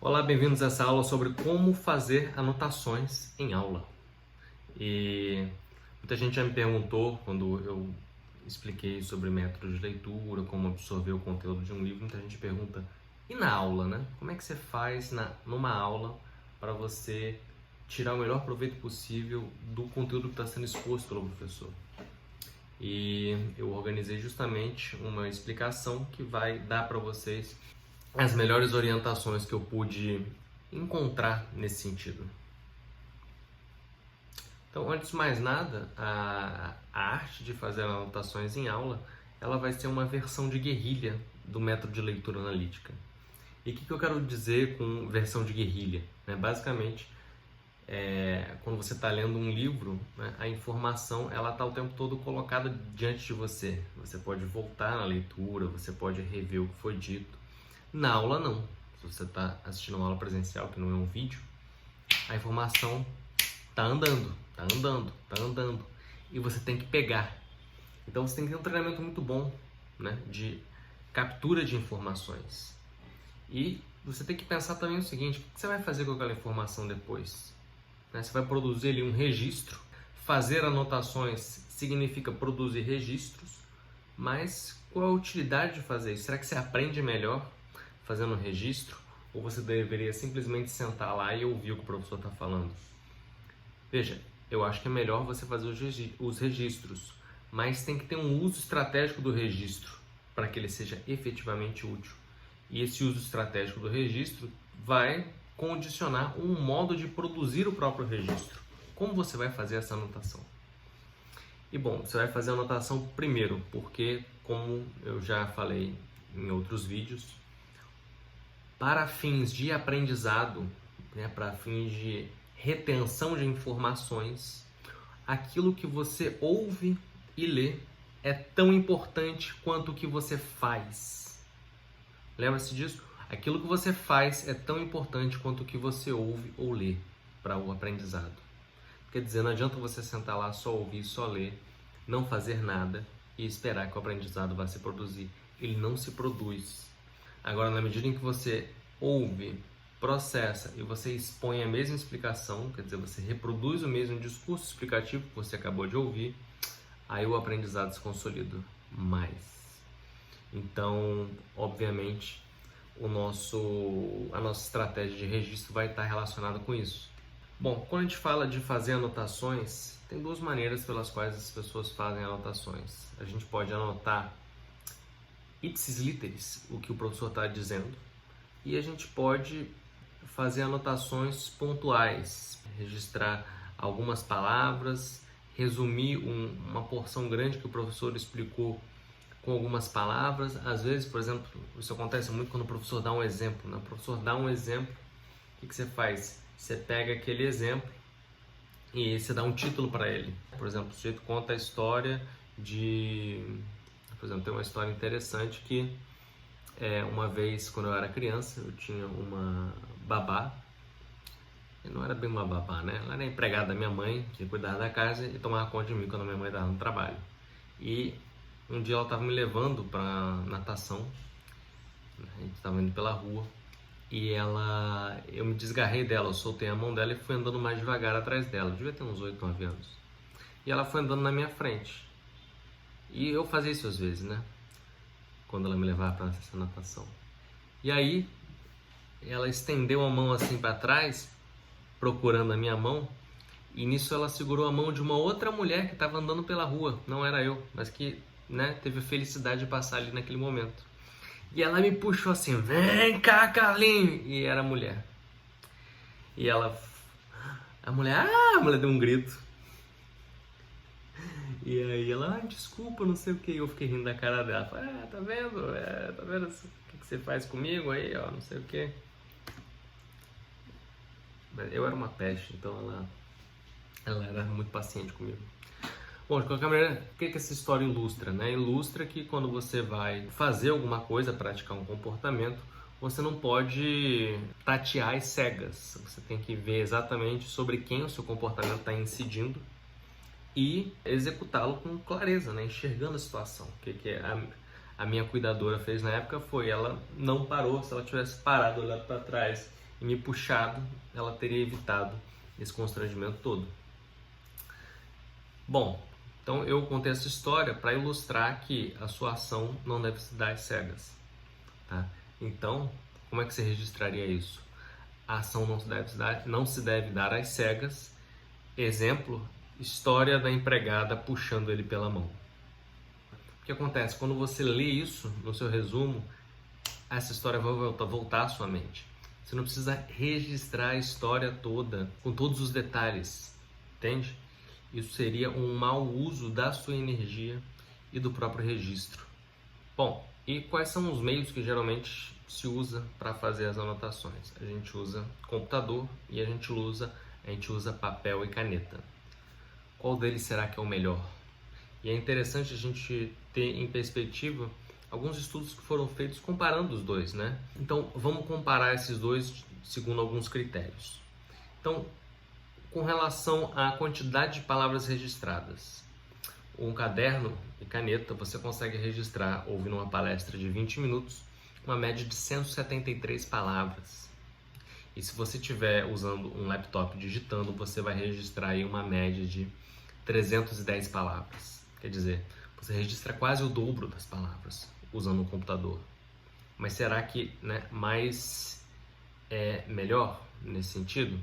Olá, bem-vindos a essa aula sobre como fazer anotações em aula. E muita gente já me perguntou, quando eu expliquei sobre métodos de leitura, como absorver o conteúdo de um livro, muita gente pergunta, e na aula, né? Como é que você faz numa aula para você tirar o melhor proveito possível do conteúdo que está sendo exposto pelo professor? E eu organizei justamente uma explicação que vai dar para vocês as melhores orientações que eu pude encontrar nesse sentido. Então, antes de mais nada, a arte de fazer anotações em aula, ela vai ser uma versão de guerrilha do método de leitura analítica. E o que eu quero dizer com versão de guerrilha? Basicamente, quando você está lendo um livro, né, a informação ela está o tempo todo colocada diante de você. Você pode voltar na leitura, você pode rever o que foi dito. Na aula não. Se você está assistindo uma aula presencial, que não é um vídeo, a informação está andando, está andando, está andando. E você tem que pegar. Então você tem que ter um treinamento muito bom, né, de captura de informações. E você tem que pensar também o seguinte, o que você vai fazer com aquela informação depois? Você vai produzir ali um registro. Fazer anotações significa produzir registros, mas qual a utilidade de fazer isso? Será que você aprende melhor fazendo um registro? Ou você deveria simplesmente sentar lá e ouvir o que o professor está falando? Veja, eu acho que é melhor você fazer os registros, mas tem que ter um uso estratégico do registro para que ele seja efetivamente útil. E esse uso estratégico do registro vai condicionar um modo de produzir o próprio registro. Como você vai fazer essa anotação? E bom, você vai fazer a anotação primeiro, porque, como eu já falei em outros vídeos, para fins de aprendizado, para fins de retenção de informações, aquilo que você ouve e lê é tão importante quanto o que você faz. Lembra-se disso? Aquilo que você faz é tão importante quanto o que você ouve ou lê para o aprendizado. Quer dizer, não adianta você sentar lá, só ouvir, só ler, não fazer nada e esperar que o aprendizado vá se produzir. Ele não se produz. Agora, na medida em que você ouve, processa e você expõe a mesma explicação, quer dizer, você reproduz o mesmo discurso explicativo que você acabou de ouvir, aí o aprendizado se consolida mais. Então, obviamente, a nossa estratégia de registro vai estar relacionada com isso. Bom, quando a gente fala de fazer anotações, tem duas maneiras pelas quais as pessoas fazem anotações. A gente pode anotar ipsis literis, o que o professor está dizendo, e a gente pode fazer anotações pontuais, registrar algumas palavras, resumir uma porção grande que o professor explicou com algumas palavras. Às vezes, por exemplo, isso acontece muito quando o professor dá um exemplo, né? O professor dá um exemplo, o que você faz? Você pega aquele exemplo e você dá um título para ele. Por exemplo, o sujeito conta a história de... Por exemplo, tem uma história interessante que uma vez, quando eu era criança, eu tinha uma babá. E não era bem uma babá, né? Ela era empregada da minha mãe, que cuidava da casa e tomava conta de mim quando a minha mãe estava no trabalho. E um dia ela estava me levando para natação, a gente estava indo pela rua, e eu me desgarrei dela, eu soltei a mão dela e fui andando mais devagar atrás dela, eu devia ter uns 8, 9 anos. E ela foi andando na minha frente. E eu fazia isso às vezes, né? Quando ela me levava para essa natação. E aí, ela estendeu a mão assim para trás, procurando a minha mão, e nisso ela segurou a mão de uma outra mulher que estava andando pela rua, não era eu, mas que, né, teve a felicidade de passar ali naquele momento. E ela me puxou assim, vem cá, Carlinhos! E era a mulher. E a mulher deu um grito. E aí ela, desculpa, não sei o que, eu fiquei rindo da cara dela. Falei, tá vendo? Tá vendo o que você faz comigo aí, ó, não sei o que. Eu era uma peste, então ela era muito paciente comigo. Bom, de qualquer maneira, o que essa história ilustra, né? Ilustra que quando você vai fazer alguma coisa, praticar um comportamento, você não pode tatear às cegas. Você tem que ver exatamente sobre quem o seu comportamento está incidindo e executá-lo com clareza, né? Enxergando a situação. O que a minha cuidadora fez na época foi, ela não parou. Se ela tivesse parado, olhado para trás e me puxado, ela teria evitado esse constrangimento todo. Bom, então eu contei essa história para ilustrar que a sua ação não deve se dar às cegas, tá? Então, como é que você registraria isso? A ação não se deve dar às cegas. Exemplo, história da empregada puxando ele pela mão. O que acontece? Quando você lê isso no seu resumo, essa história vai voltar à sua mente. Você não precisa registrar a história toda, com todos os detalhes, entende? Isso seria um mau uso da sua energia e do próprio registro. Bom, e quais são os meios que geralmente se usa para fazer as anotações? A gente usa computador e a gente usa papel e caneta. Qual deles será que é o melhor? E é interessante a gente ter em perspectiva alguns estudos que foram feitos comparando os dois, né? Então, vamos comparar esses dois segundo alguns critérios. Então, com relação à quantidade de palavras registradas, um caderno e caneta você consegue registrar, ouvindo uma palestra de 20 minutos, uma média de 173 palavras. E se você estiver usando um laptop digitando, você vai registrar aí uma média de 310 palavras. Quer dizer, você registra quase o dobro das palavras usando um computador. Mas será que, né, mais é melhor nesse sentido?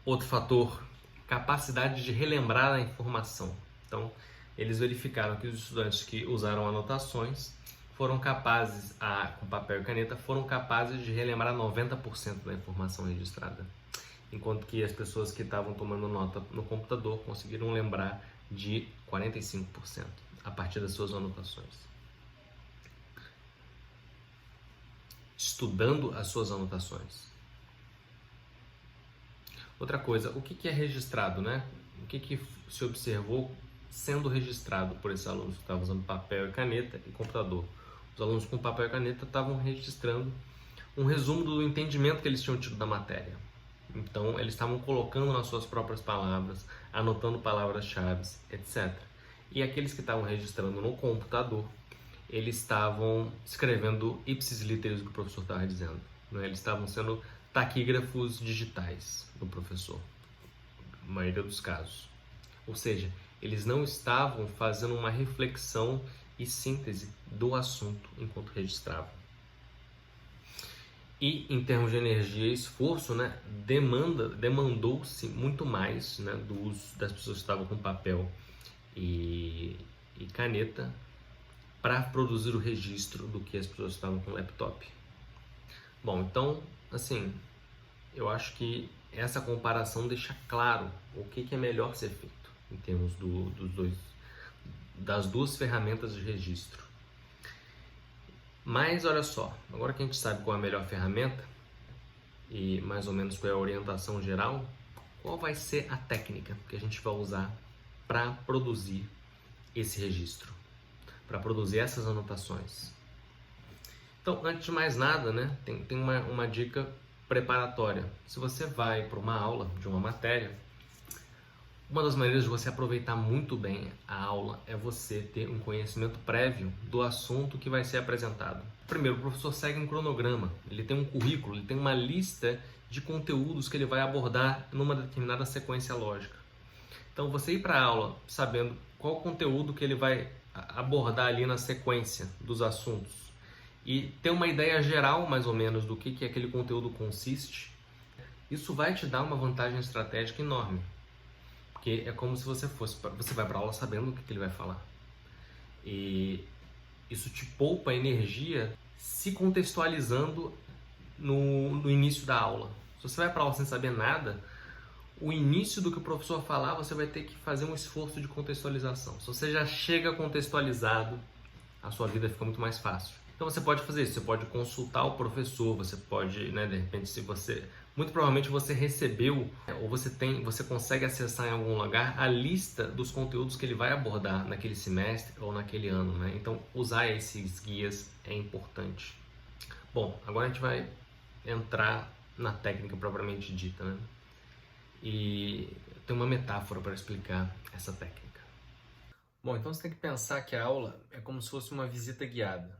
Outro fator, capacidade de relembrar a informação. Então, eles verificaram que os estudantes que usaram anotações foram capazes, com papel e caneta, foram capazes de relembrar 90% da informação registrada. Enquanto que as pessoas que estavam tomando nota no computador conseguiram lembrar de 45% a partir das suas anotações. Estudando as suas anotações. Outra coisa, o que é registrado, né? O que se observou sendo registrado por esses alunos que estavam usando papel e caneta e computador? Os alunos com papel e caneta estavam registrando um resumo do entendimento que eles tinham tido da matéria. Então, eles estavam colocando nas suas próprias palavras, anotando palavras-chave, etc. E aqueles que estavam registrando no computador, eles estavam escrevendo ipsis literis o que o professor estava dizendo, né? Eles estavam sendo taquígrafos digitais do professor, na maioria dos casos. Ou seja, eles não estavam fazendo uma reflexão e síntese do assunto enquanto registravam. E em termos de energia e esforço, né, demandou-se muito mais, né, do uso das pessoas que estavam com papel e caneta para produzir o registro do que as pessoas que estavam com laptop. Bom, então, assim, eu acho que essa comparação deixa claro o que é melhor ser feito em termos das duas ferramentas de registro. Mas olha só, agora que a gente sabe qual é a melhor ferramenta e mais ou menos qual é a orientação geral, qual vai ser a técnica que a gente vai usar para produzir esse registro, para produzir essas anotações? Então, antes de mais nada, né, tem uma dica preparatória. Se você vai para uma aula de uma matéria, uma das maneiras de você aproveitar muito bem a aula é você ter um conhecimento prévio do assunto que vai ser apresentado. Primeiro, o professor segue um cronograma, ele tem um currículo, ele tem uma lista de conteúdos que ele vai abordar numa determinada sequência lógica. Então, você ir para a aula sabendo qual conteúdo que ele vai abordar ali na sequência dos assuntos e ter uma ideia geral, mais ou menos, do que aquele conteúdo consiste, isso vai te dar uma vantagem estratégica enorme. Porque é como se você vai para a aula sabendo o que ele vai falar. E isso te poupa energia se contextualizando no início da aula. Se você vai para a aula sem saber nada, o início do que o professor falar, você vai ter que fazer um esforço de contextualização. Se você já chega contextualizado, a sua vida fica muito mais fácil. Então você pode fazer isso, você pode consultar o professor, você pode, né, de repente, se você... Muito provavelmente você recebeu, ou você consegue acessar em algum lugar a lista dos conteúdos que ele vai abordar naquele semestre ou naquele ano, né? Então usar esses guias é importante. Bom, agora a gente vai entrar na técnica propriamente dita, né? E tem uma metáfora para explicar essa técnica. Bom, então você tem que pensar que a aula é como se fosse uma visita guiada.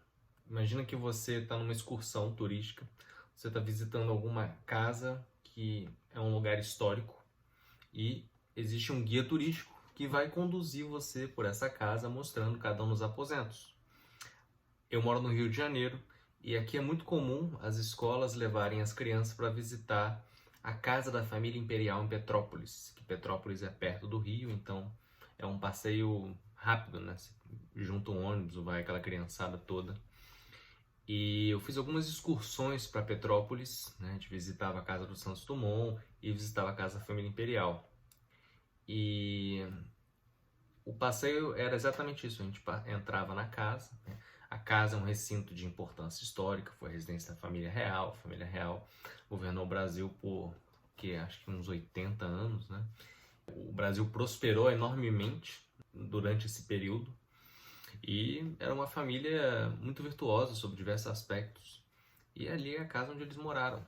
Imagina que você está numa excursão turística, você está visitando alguma casa que é um lugar histórico e existe um guia turístico que vai conduzir você por essa casa mostrando cada um dos aposentos. Eu moro no Rio de Janeiro e aqui é muito comum as escolas levarem as crianças para visitar a casa da família imperial em Petrópolis, que Petrópolis é perto do Rio, então é um passeio rápido, né? Você junta um ônibus, vai aquela criançada toda. E eu fiz algumas excursões para Petrópolis, né? A gente visitava a casa do Santos Dumont e visitava a casa da família imperial. E o passeio era exatamente isso, a gente entrava na casa, né? A casa é um recinto de importância histórica, foi a residência da família real. A família real governou o Brasil por, acho que uns 80 anos, né? O Brasil prosperou enormemente durante esse período e era uma família muito virtuosa sob diversos aspectos. E ali é a casa onde eles moraram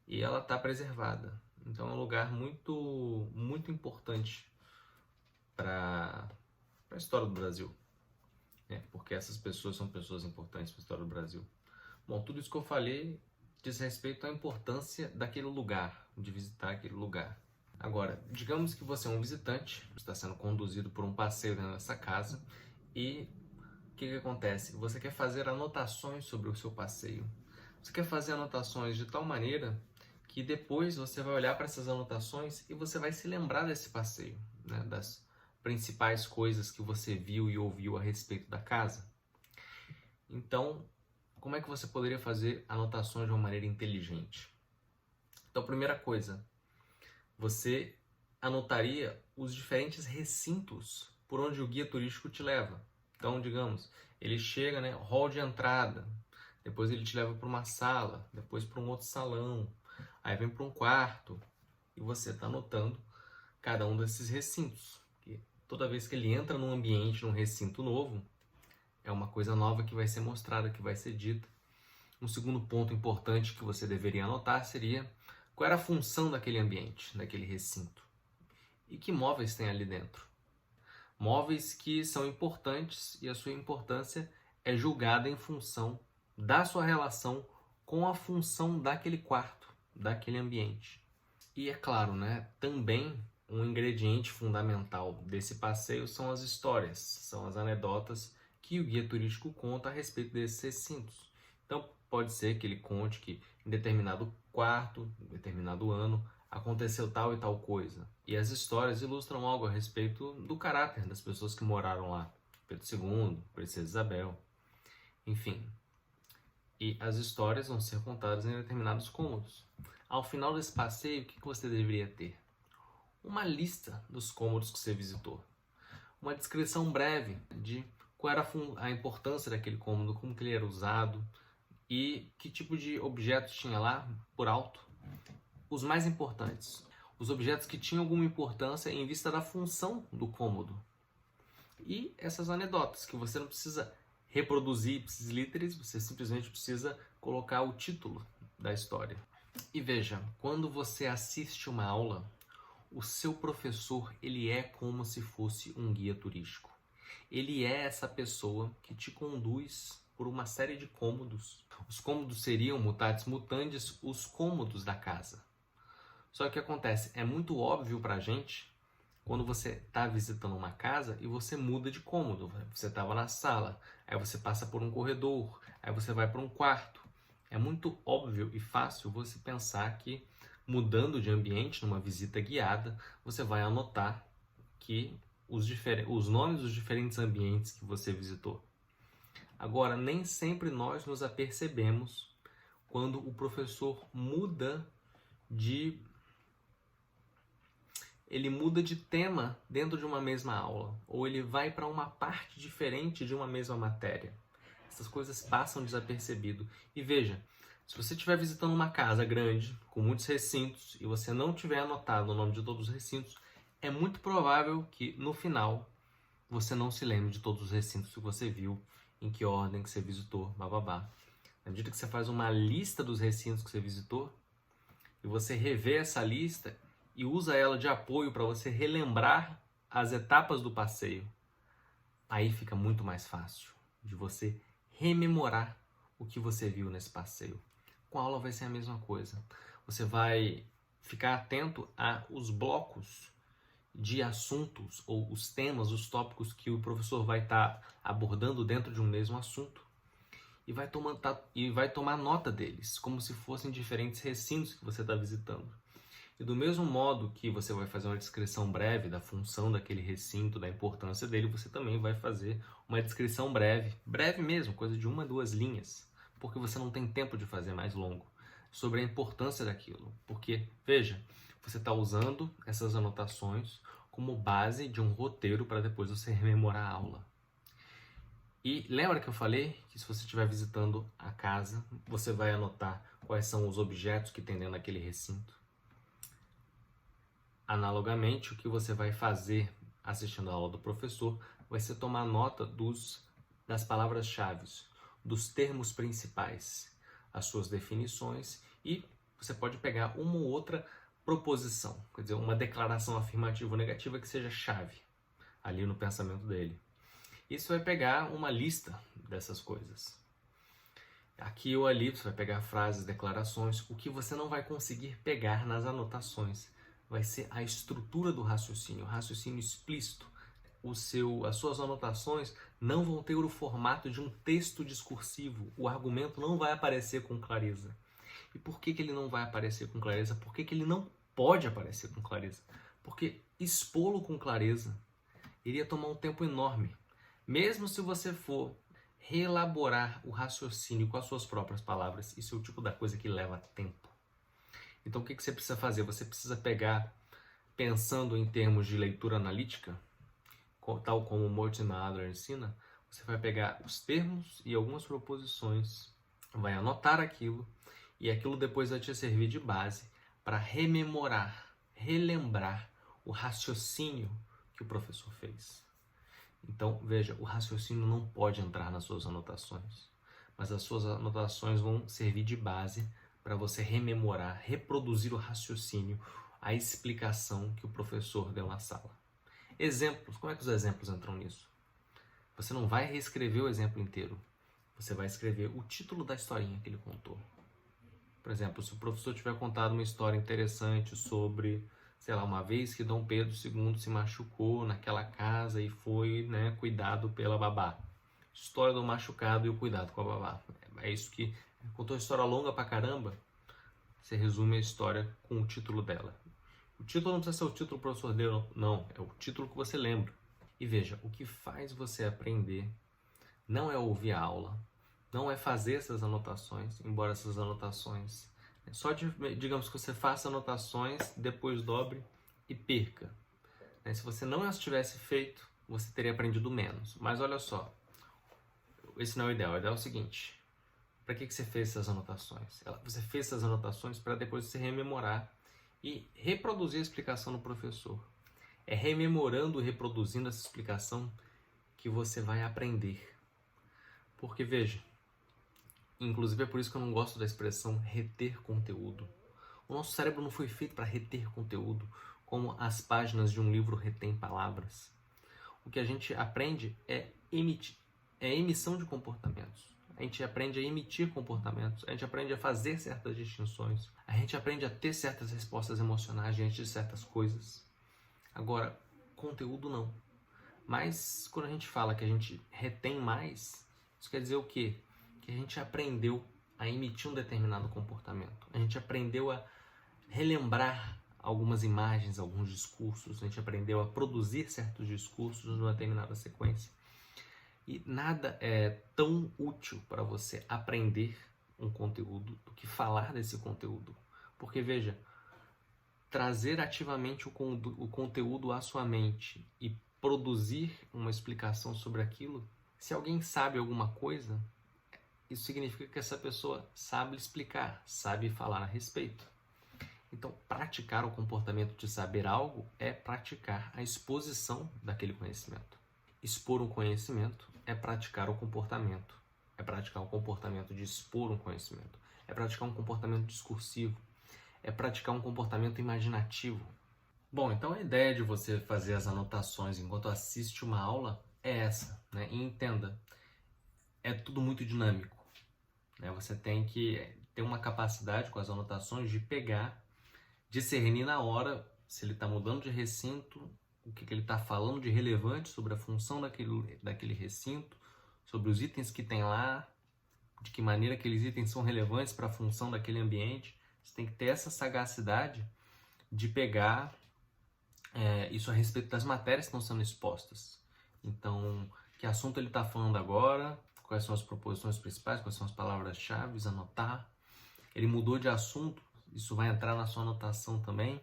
e ela está preservada. Então é um lugar muito, muito importante para a história do Brasil, né? Porque essas pessoas são pessoas importantes para a história do Brasil. Bom, tudo isso que eu falei diz respeito à importância daquele lugar, de visitar aquele lugar. Agora, digamos que você é um visitante, está sendo conduzido por um passeio dentro dessa casa e o que acontece? Você quer fazer anotações sobre o seu passeio. Você quer fazer anotações de tal maneira que depois você vai olhar para essas anotações e você vai se lembrar desse passeio, né? Das principais coisas que você viu e ouviu a respeito da casa. Então, como é que você poderia fazer anotações de uma maneira inteligente? Então, primeira coisa, você anotaria os diferentes recintos por onde o guia turístico te leva. Então, digamos, ele chega, né, hall de entrada, depois ele te leva para uma sala, depois para um outro salão, aí vem para um quarto, e você está anotando cada um desses recintos. Porque toda vez que ele entra num ambiente, num recinto novo, é uma coisa nova que vai ser mostrada, que vai ser dita. Um segundo ponto importante que você deveria anotar seria qual era a função daquele ambiente, daquele recinto. E que móveis tem ali dentro. Móveis que são importantes e a sua importância é julgada em função da sua relação com a função daquele quarto, daquele ambiente. E é claro, né, também um ingrediente fundamental desse passeio são as histórias, são as anedotas que o guia turístico conta a respeito desses recintos. Então, pode ser que ele conte que em determinado quarto, em determinado ano, aconteceu tal e tal coisa. E as histórias ilustram algo a respeito do caráter das pessoas que moraram lá. Pedro II, Princesa Isabel, enfim. E as histórias vão ser contadas em determinados cômodos. Ao final desse passeio, o que você deveria ter? Uma lista dos cômodos que você visitou. Uma descrição breve de qual era a importância daquele cômodo, como que ele era usado e que tipo de objetos tinha lá por alto. Os mais importantes, os objetos que tinham alguma importância em vista da função do cômodo. E essas anedotas que você não precisa reproduzir ipsis literis, você simplesmente precisa colocar o título da história. E veja, quando você assiste uma aula, o seu professor, ele é como se fosse um guia turístico. Ele é essa pessoa que te conduz por uma série de cômodos. Os cômodos seriam, mutatis mutandis, os cômodos da casa. Só que o que acontece? É muito óbvio pra gente quando você está visitando uma casa e você muda de cômodo. Você estava na sala, aí você passa por um corredor, aí você vai para um quarto. É muito óbvio e fácil você pensar que mudando de ambiente numa visita guiada, você vai anotar que os nomes dos diferentes ambientes que você visitou. Agora, nem sempre nós nos apercebemos quando o professor muda de tema dentro de uma mesma aula, ou ele vai para uma parte diferente de uma mesma matéria. Essas coisas passam desapercebido. E veja, se você estiver visitando uma casa grande, com muitos recintos, e você não tiver anotado o nome de todos os recintos, é muito provável que no final você não se lembre de todos os recintos que você viu, em que ordem que você visitou, bababá. Na medida que você faz uma lista dos recintos que você visitou, e você revê essa lista e usa ela de apoio para você relembrar as etapas do passeio, aí fica muito mais fácil de você rememorar o que você viu nesse passeio. Com a aula vai ser a mesma coisa. Você vai ficar atento aos blocos de assuntos ou os temas, os tópicos que o professor vai estar abordando dentro de um mesmo assunto e vai tomar nota deles, como se fossem diferentes recintos que você está visitando. E do mesmo modo que você vai fazer uma descrição breve da função daquele recinto, da importância dele, você também vai fazer uma descrição breve, breve mesmo, coisa de 1 a 2 linhas, porque você não tem tempo de fazer mais longo, sobre a importância daquilo. Porque, veja, você está usando essas anotações como base de um roteiro para depois você rememorar a aula. E lembra que eu falei que se você estiver visitando a casa, você vai anotar quais são os objetos que tem dentro daquele recinto? Analogamente, o que você vai fazer assistindo a aula do professor vai ser tomar nota das palavras-chave, dos termos principais, as suas definições, e você pode pegar uma ou outra proposição, quer dizer, uma declaração afirmativa ou negativa que seja chave ali no pensamento dele. E você vai pegar uma lista dessas coisas. Aqui ou ali você vai pegar frases, declarações. O que você não vai conseguir pegar nas anotações vai ser a estrutura do raciocínio, o raciocínio explícito. As suas anotações não vão ter o formato de um texto discursivo. O argumento não vai aparecer com clareza. E por que ele não vai aparecer com clareza? Por que ele não pode aparecer com clareza? Porque expô-lo com clareza iria tomar um tempo enorme. Mesmo se você for reelaborar o raciocínio com as suas próprias palavras, isso é o tipo da coisa que leva tempo. Então o que você precisa fazer? Você precisa pegar, pensando em termos de leitura analítica, tal como o Mortimer Adler ensina, você vai pegar os termos e algumas proposições, vai anotar aquilo, e aquilo depois vai te servir de base para rememorar, relembrar o raciocínio que o professor fez. Então, veja, o raciocínio não pode entrar nas suas anotações, mas as suas anotações vão servir de base para você rememorar, reproduzir o raciocínio, a explicação que o professor deu na sala. Exemplos, como é que os exemplos entram nisso? Você não vai reescrever o exemplo inteiro, você vai escrever o título da historinha que ele contou. Por exemplo, se o professor tiver contado uma história interessante sobre, sei lá, uma vez que Dom Pedro II se machucou naquela casa e foi, cuidado pela babá. História do machucado e o cuidado com a babá. É isso que contou, a história longa pra caramba. Você resume a história com o título dela. O título não precisa ser o título que o professor deu, não. É o título que você lembra. E veja, o que faz você aprender não é ouvir a aula, não é fazer essas anotações, embora essas anotações... Só digamos que você faça anotações, depois dobre e perca. Se você não as tivesse feito, você teria aprendido menos. Mas olha só, esse não é o ideal. O ideal é o seguinte: para que você fez essas anotações? Você fez essas anotações para depois você rememorar e reproduzir a explicação do professor. É rememorando e reproduzindo essa explicação que você vai aprender. Porque veja, inclusive é por isso que eu não gosto da expressão reter conteúdo. O nosso cérebro não foi feito para reter conteúdo, como as páginas de um livro retêm palavras. O que a gente aprende é emissão de comportamentos. A gente aprende a emitir comportamentos, a gente aprende a fazer certas distinções, a gente aprende a ter certas respostas emocionais diante de certas coisas. Agora, conteúdo não. Mas quando a gente fala que a gente retém mais, isso quer dizer o quê? Que a gente aprendeu a emitir um determinado comportamento. A gente aprendeu a relembrar algumas imagens, alguns discursos. A gente aprendeu a produzir certos discursos numa determinada sequência. E nada é tão útil para você aprender um conteúdo do que falar desse conteúdo. Porque, veja, trazer ativamente o conteúdo à sua mente e produzir uma explicação sobre aquilo, se alguém sabe alguma coisa, isso significa que essa pessoa sabe explicar, sabe falar a respeito. Então, praticar o comportamento de saber algo é praticar a exposição daquele conhecimento. Expor um conhecimento é praticar o comportamento. É praticar o comportamento de expor um conhecimento. É praticar um comportamento discursivo. É praticar um comportamento imaginativo. Bom, então a ideia de você fazer as anotações enquanto assiste uma aula é essa, E entenda, é tudo muito dinâmico, né? Você tem que ter uma capacidade com as anotações de pegar, discernir na hora se ele está mudando de recinto, o que ele está falando de relevante sobre a função daquele recinto, sobre os itens que tem lá, de que maneira aqueles itens são relevantes para a função daquele ambiente. Você tem que ter essa sagacidade de pegar isso a respeito das matérias que estão sendo expostas. Então, que assunto ele está falando agora, quais são as proposições principais, quais são as palavras-chave, anotar. Ele mudou de assunto, isso vai entrar na sua anotação também.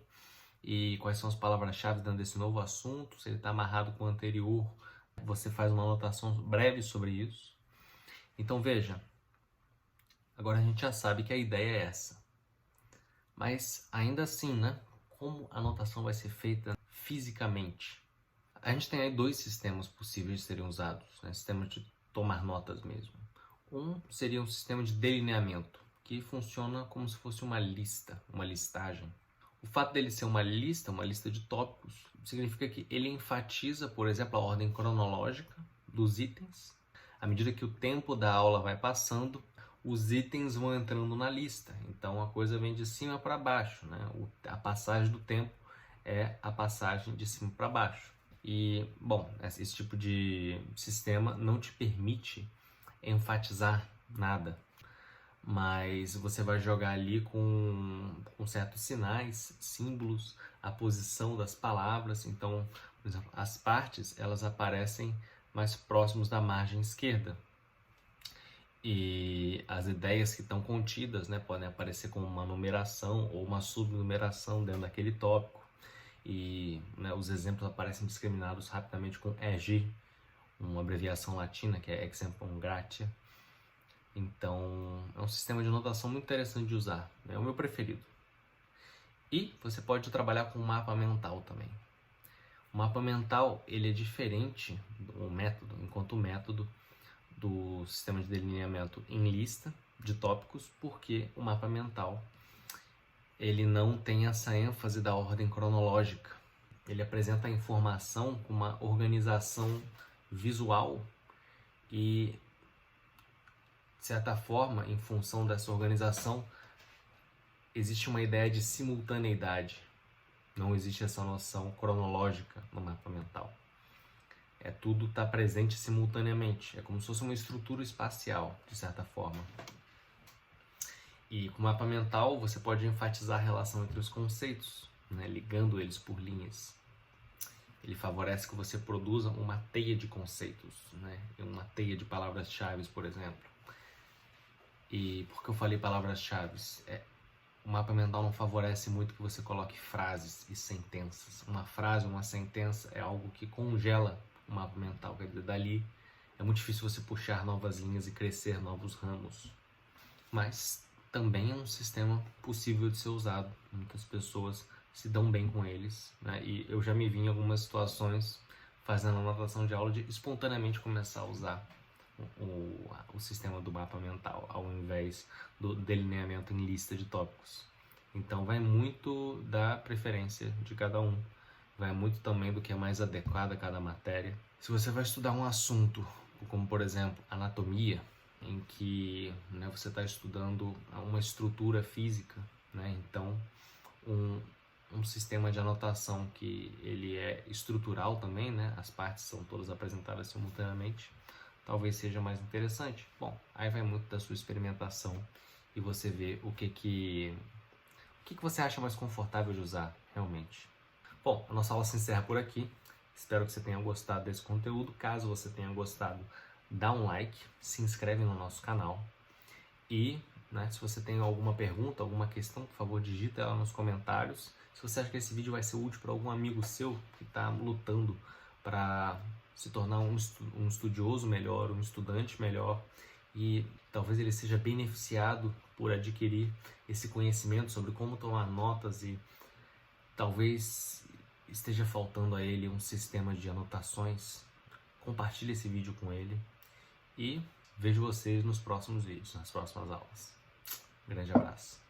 E quais são as palavras-chave dentro desse novo assunto, se ele está amarrado com o anterior, você faz uma anotação breve sobre isso. Então veja, agora a gente já sabe que a ideia é essa. Mas ainda assim, né? Como a anotação vai ser feita fisicamente? A gente tem aí dois sistemas possíveis de serem usados, né? Sistema de tomar notas mesmo. Um seria um sistema de delineamento, que funciona como se fosse uma lista, uma listagem. O fato dele ser uma lista de tópicos, significa que ele enfatiza, por exemplo, a ordem cronológica dos itens. À medida que o tempo da aula vai passando, os itens vão entrando na lista. Então a coisa vem de cima para baixo, né? A passagem do tempo é a passagem de cima para baixo. E, bom, esse tipo de sistema não te permite enfatizar nada, mas você vai jogar ali com certos sinais, símbolos, a posição das palavras. Então, por exemplo, as partes elas aparecem mais próximos da margem esquerda e as ideias que estão contidas, né, podem aparecer como uma numeração ou uma subnumeração dentro daquele tópico. E, né, os exemplos aparecem discriminados rapidamente com EG, uma abreviação latina que é Exempum Gratia. Então, é um sistema de notação muito interessante de usar, é o meu preferido. E você pode trabalhar com o mapa mental também. O mapa mental ele é diferente do método, enquanto o método do sistema de delineamento em lista de tópicos, porque o mapa mental ele não tem essa ênfase da ordem cronológica. Ele apresenta a informação com uma organização visual e, de certa forma, em função dessa organização, existe uma ideia de simultaneidade. Não existe essa noção cronológica no mapa mental. Tudo está presente simultaneamente. É como se fosse uma estrutura espacial, de certa forma. E com o mapa mental você pode enfatizar a relação entre os conceitos, né, ligando eles por linhas. Ele favorece que você produza uma teia de conceitos, né, uma teia de palavras-chave, por exemplo. E por que eu falei palavras-chave? O mapa mental não favorece muito que você coloque frases e sentenças. Uma frase, uma sentença é algo que congela o mapa mental. Quer dizer, dali é muito difícil você puxar novas linhas e crescer novos ramos. Mas também é um sistema possível de ser usado. Muitas pessoas se dão bem com eles, né? E eu já me vi em algumas situações fazendo anotação de aula de espontaneamente começar a usar o sistema do mapa mental ao invés do delineamento em lista de tópicos. Então vai muito da preferência de cada um, vai muito também do que é mais adequado a cada matéria. Se você vai estudar um assunto, como por exemplo anatomia, em que, né, você está estudando uma estrutura física, né? Então um sistema de anotação que ele é estrutural também, né? As partes são todas apresentadas simultaneamente, talvez seja mais interessante. Bom, aí vai muito da sua experimentação e você vê o que você acha mais confortável de usar realmente. Bom, a nossa aula se encerra por aqui. Espero que você tenha gostado desse conteúdo. Caso você tenha gostado, dá um like, se inscreve no nosso canal e, né, se você tem alguma pergunta, alguma questão, por favor, digita ela nos comentários. Se você acha que esse vídeo vai ser útil para algum amigo seu que está lutando para se tornar um estudioso melhor, um estudante melhor, e talvez ele seja beneficiado por adquirir esse conhecimento sobre como tomar notas e talvez esteja faltando a ele um sistema de anotações, compartilhe esse vídeo com ele e vejo vocês nos próximos vídeos, nas próximas aulas. Grande abraço.